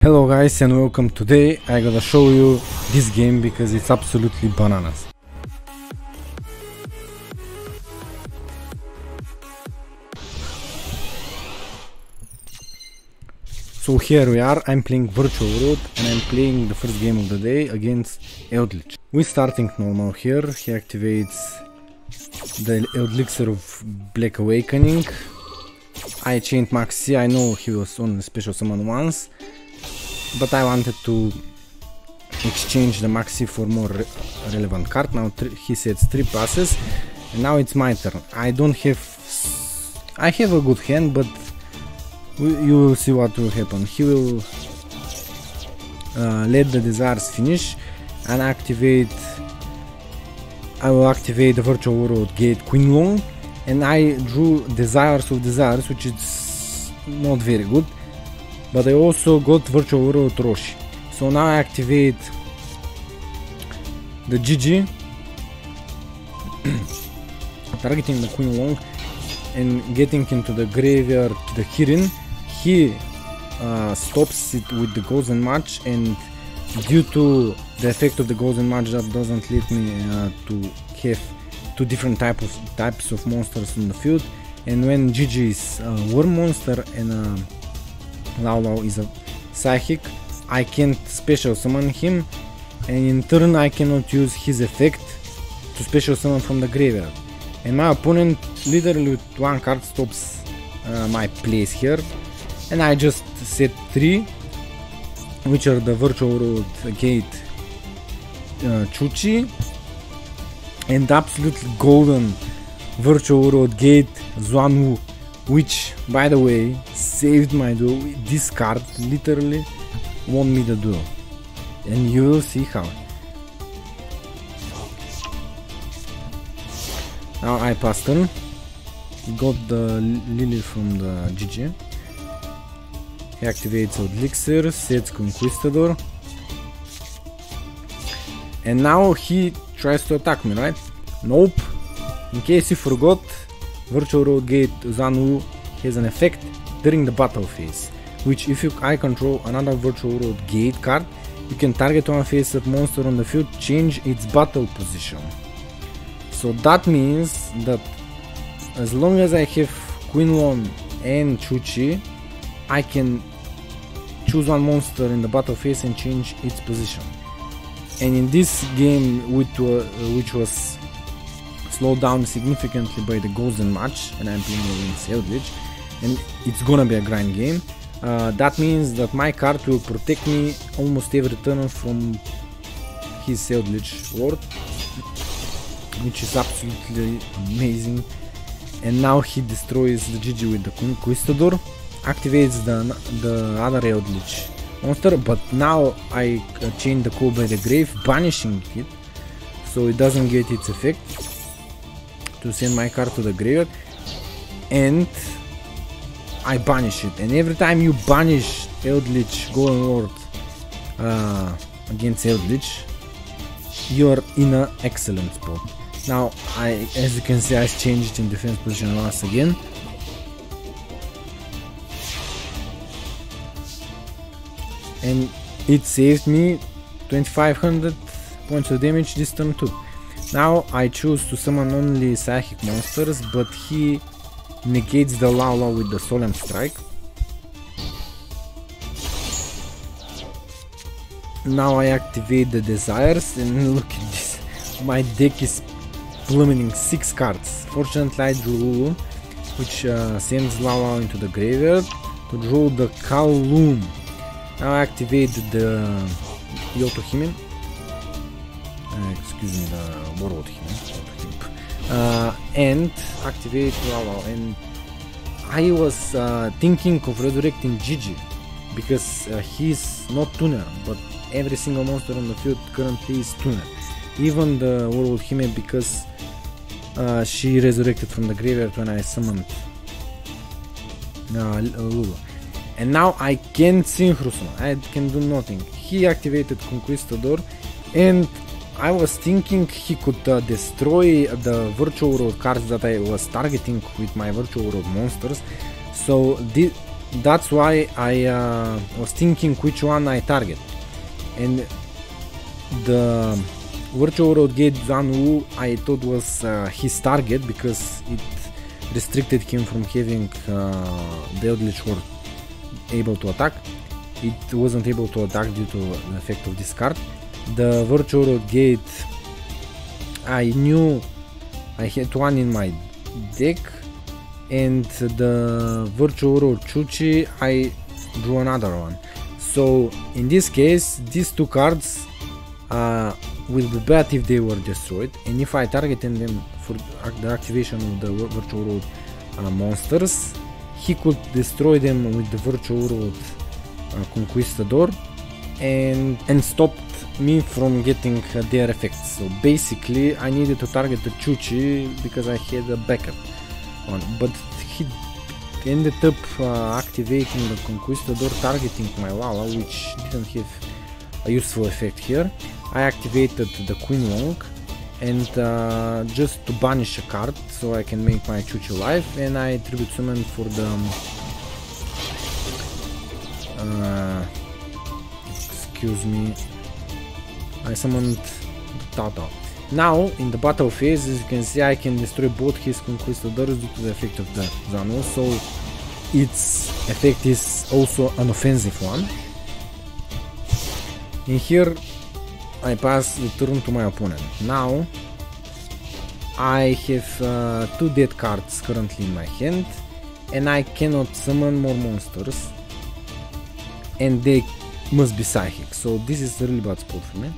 Hello guys and welcome. Today I gotta show you this game because it's absolutely bananas. So here we are, I'm playing Virtual World and I'm playing the first game of the day against Eldritch. We're starting normal here. He activates the Elixir of Black Awakening. I chained Maxi. I know he was on the special summon once, but I wanted to exchange the Maxi for more relevant card. Now he sets 3 passes and now it's my turn. I have a good hand, but you will see what will happen. He will let the desires finish and I will activate the Virtual World Gate Queen Long, and I drew Desires of Desires, which is not very good, but I also got Virtual World Roshi. So now I activate the GG, targeting the Queen Long and getting into the graveyard the Kirin. He stops it with the Golden Match, and due to the effect of the Golden Match, that doesn't let me to have 2 different types of monsters in the field. And when GG is a Worm monster and Lao Lao is a Psychic, I can't special summon him, and in turn I cannot use his effect to special summon from the graveyard. And my opponent literally with 1 card stops my place here, and I just set 3, which are the Virtual World Gate Chuchi and absolutely golden Virtual World Gate Xuanwu, which by the way saved my duel. This card literally won me the duel, and you will see how. Now I pass turn, got the Lily from the GG. He activates Elixir, sets Conquistador, and now he tries to attack me, right? Nope. In case you forgot, Virtual World Gate Xuanwu has an effect during the battle phase, which if I control another Virtual World Gate card, you can target one face-up monster on the field, change its battle position. So that means that as long as I have Queen Long and Chuchi, I can choose one monster in the battle phase and change its position. And in this game, which was slowed down significantly by the Golden Match, and I'm playing against Eldritch, and it's gonna be a grind game, that means that my card will protect me almost every turn from his Eldritch Lord, which is absolutely amazing. And now he destroys the GG with the Conquistador, activates the other Eldritch monster, but now I change the Call by the Grave, banishing it so it doesn't get its effect, to send my card to the graveyard, and I banish it. And every time you banish Eldritch Golden Lord against Eldritch, you're in an excellent spot. Now as you can see, I changed it in defense position once again, and it saved me 2500 points of damage this turn too. Now I choose to summon only Psychic monsters, but he negates the Lao Lao with the Solemn Strike. Now I activate the Desires, and look at this, my deck is plummeting 6 cards. Fortunately I drew Lulu, which sends Lao Lao into the graveyard to draw the Kowloon. Now I activate the Yoto-Hime, excuse me, the World Hime, and activate Lao Lao. And I was thinking of resurrecting GG because he's not tuner, but every single monster on the field currently is tuner, even the World Hime, because she resurrected from the graveyard when I summoned Lulu. And now I can't synchro summon, I can do nothing. He activated Conquistador, and I was thinking he could destroy the Virtual World cards that I was targeting with my Virtual World monsters, so that's why I was thinking which one I target, and the Virtual Road Gate Zanwu I thought was his target because it restricted him from having the Eldritch Sword able to attack. It wasn't able to attack due to the effect of this card. The Virtual Road Gate, I knew I had one in my deck, and the Virtual Road Chuchi I drew another one. So in this case these two cards will be bad if they were destroyed, and if I targeted them for the activation of the Virtual Road monsters, he could destroy them with the Virtual Road Conquistador and stopped me from getting their effects. So basically I needed to target the Chuchi because I had a backup one, but he ended up activating the Conquistador, targeting my Lala, which didn't have a useful effect here. I activated the Queen Long and just to banish a card so I can make my Chuchi live, and I tribute summon for the excuse me, I summoned Tata. Now in the battle phase, as you can see, I can destroy both his Conquistadors due to the effect of the Zanu, so its effect is also an offensive one. In here I pass the turn to my opponent. Now I have 2 dead cards currently in my hand, and I cannot summon more monsters, and they must be psychic, so this is a really bad spot for me.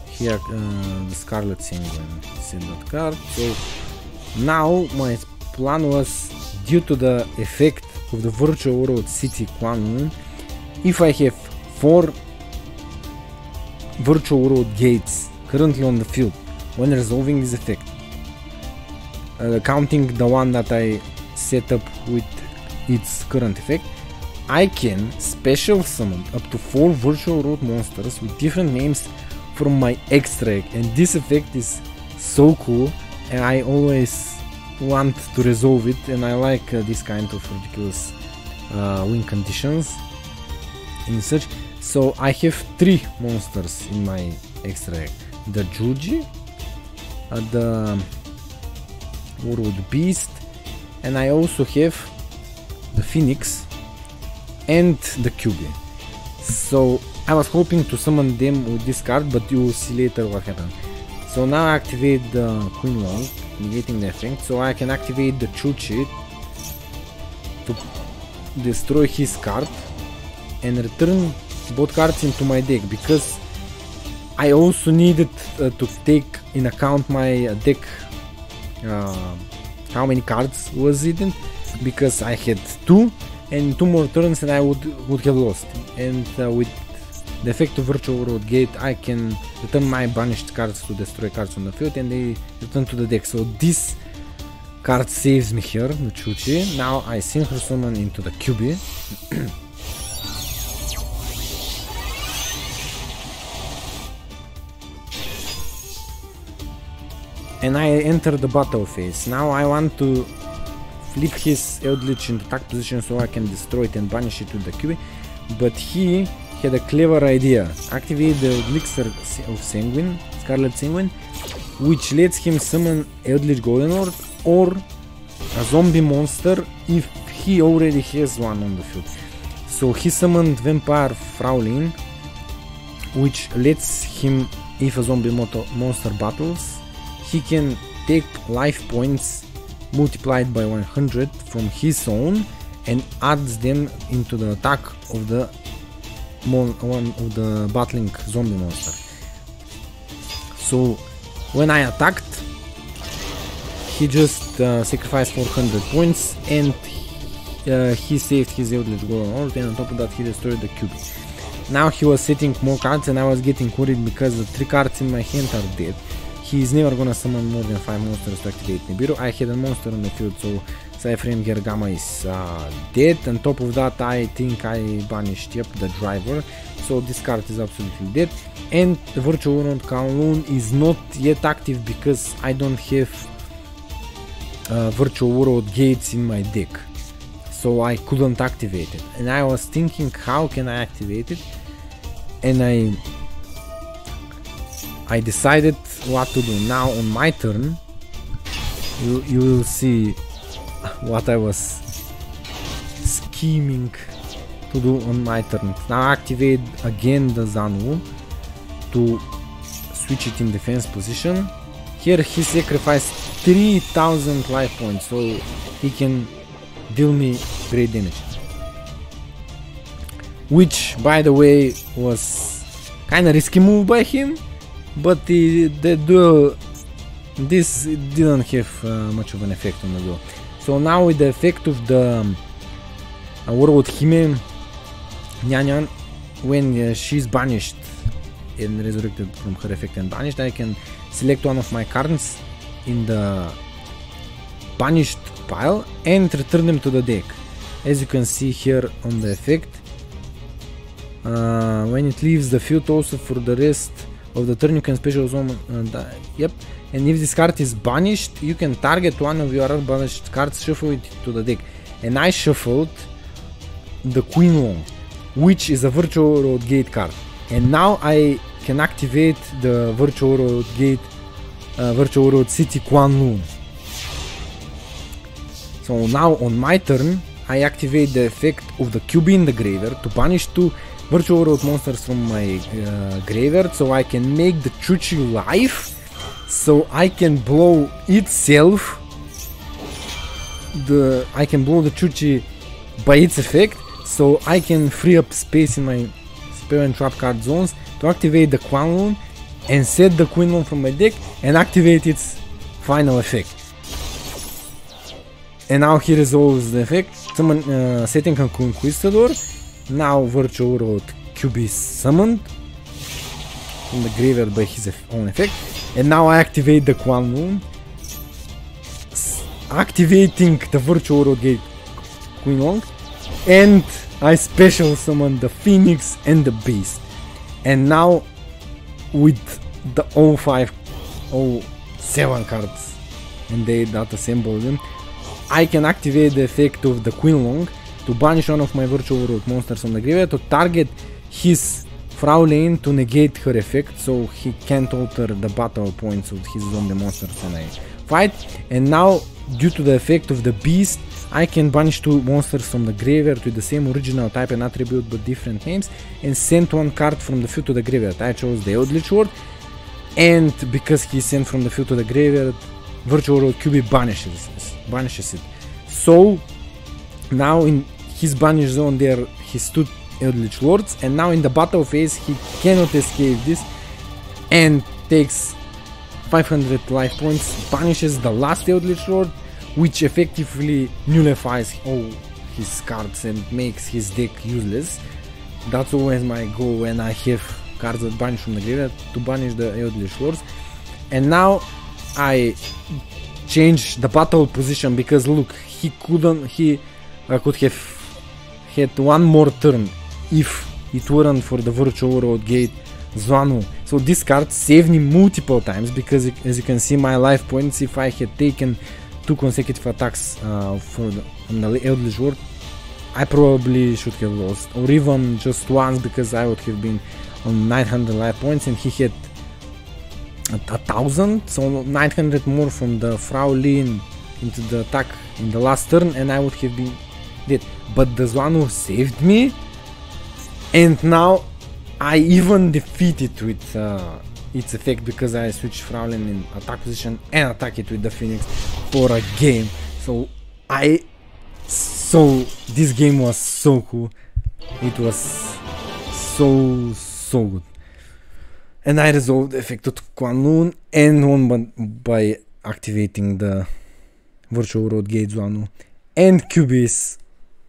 Here the Scarlet Sanguine set that card. So now my plan was, due to the effect of the Virtual Road City Quan, if I have 4 Virtual Road Gates currently on the field when resolving this effect, counting the one that I set up with its current effect, I can special summon up to 4 Virtual Road monsters with different names from my extra egg, and this effect is so cool, and I always want to resolve it, and I like this kind of ridiculous win conditions in such. So I have 3 monsters in my extra egg: the Juji, the World Beast, and I also have the Phoenix and the QB. So I was hoping to summon them with this card, but you will see later what happened. So now I activate the Queen Long, negating the effect, so I can activate the Chuchi to destroy his card and return both cards into my deck, because I also needed to take in account my deck, how many cards was it in, because I had 2 and 2 more turns and I would have lost, and with the effect of Virtual Road Gate I can return my banished cards to destroy cards on the field, and they return to the deck. So this card saves me here, the Chuchi. Now I Synchro Summon into the QB. And I enter the battle phase. Now I want to flip his Eldritch into attack position so I can destroy it and banish it to the QB, but he had a clever idea. Activate the Elixir of Sanguine, Scarlet Sanguine, which lets him summon Eldritch Golden Lord or a zombie monster if he already has one on the field. So he summoned Vampire Fraulein, which lets him, if a zombie monster battles, he can take life points multiplied by 100 from his own and adds them into the attack of the one of the battling zombie monster. So when I attacked, he just sacrificed 400 points and he saved his Eldritch Golden Lord, and on top of that he destroyed the cube. Now he was setting more cards and I was getting worried because the 3 cards in my hand are dead. He is never gonna summon more than 5 monsters to activate Nibiru. I had a monster on the field, so Cypherine Gergama is dead. On top of that, I think I banished the driver, so this card is absolutely dead. And the Virtual Road Kowloon is not yet active because I don't have virtual world gates in my deck, so I couldn't activate it. And I was thinking, how can I activate it? And I decided what to do. Now on my turn, you will see what I was scheming to do on my turn. Now activate again the Zanu to switch it in defense position. Here he sacrificed 3000 life points, so he can deal me great damage. Which, by the way, was kinda risky move by him, but the duel, this didn't have much of an effect on the duel. So now with the effect of the World Hime Nyanyan, when she's banished and resurrected from her effect and banished, I can select one of my cards in the banished pile and return them to the deck. As you can see here on the effect, when it leaves the field, also for the rest of the turn you can special summon, yep, and if this card is banished, you can target one of your banished cards, shuffle it to the deck. And I shuffled the Queen Long, which is a Virtual World Gate card, and now I can activate the Virtual World Gate, Virtual World City Kwanloon. So now on my turn, I activate the effect of the QB in the graveyard to banish 2 Virtual World monsters from my graveyard, so I can make the Chuchi live, so I can blow itself. I can blow the Chuchi by its effect, so I can free up space in my spell and trap card zones to activate the Kwanloon and set the Quinloon from my deck and activate its final effect. And now he resolves the effect, setting a Conquistador. Now Virtual World QB is summoned from the graveyard by his own effect, and now I activate the Kwanloon, activating the Virtual World Gate Queen Long, and I special summon the Phoenix and the Beast. And now with the 07 cards and they that assemble them, I can activate the effect of the Queen Long to banish one of my Virtual World monsters from the graveyard to target his Frau Lane to negate her effect, so he can't alter the battle points of his zombie monsters when I fight. And now, due to the effect of the Beast, I can banish 2 monsters from the graveyard with the same original type and attribute but different names, and send 1 card from the field to the graveyard. I chose the Eldritch Lord, and because he sent from the field to the graveyard, Virtual World QB banishes it. So now in his banish zone there his 2 Eldritch Lords, and now in the battle phase he cannot escape this and takes 500 life points, banishes the last Eldritch Lord, which effectively nullifies all his cards and makes his deck useless. That's always my goal when I have cards that banish from the graveyard, to banish the Eldritch Lords. And now I change the battle position, because look, he could have had 1 more turn if it weren't for the Virtual World Gate Zanu. So this card saved me multiple times, because as you can see my life points, if I had taken 2 consecutive attacks from the Eldritch Lord, I probably should have lost, or even just once, because I would have been on 900 life points and he had 1000, so 900 more from the Frau Lin into the attack in the last turn, and I would have been dead. But the Zanu saved me, and now I even defeat it with its effect, because I switched Frau Lin in attack position and attack it with the Phoenix for a game. So this game was so cool. It was so good. And I resolved the effect of Kwanloon and won by activating the Virtual World Gate Zanu. And QB is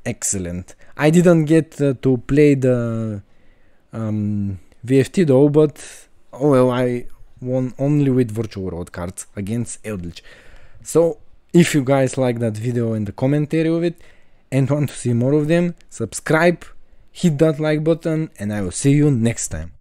excellent. I didn't get to play the VFT though, but oh well, I won only with Virtual World cards against Eldritch. So if you guys like that video and the commentary of it and want to see more of them, subscribe, hit that like button, and I will see you next time.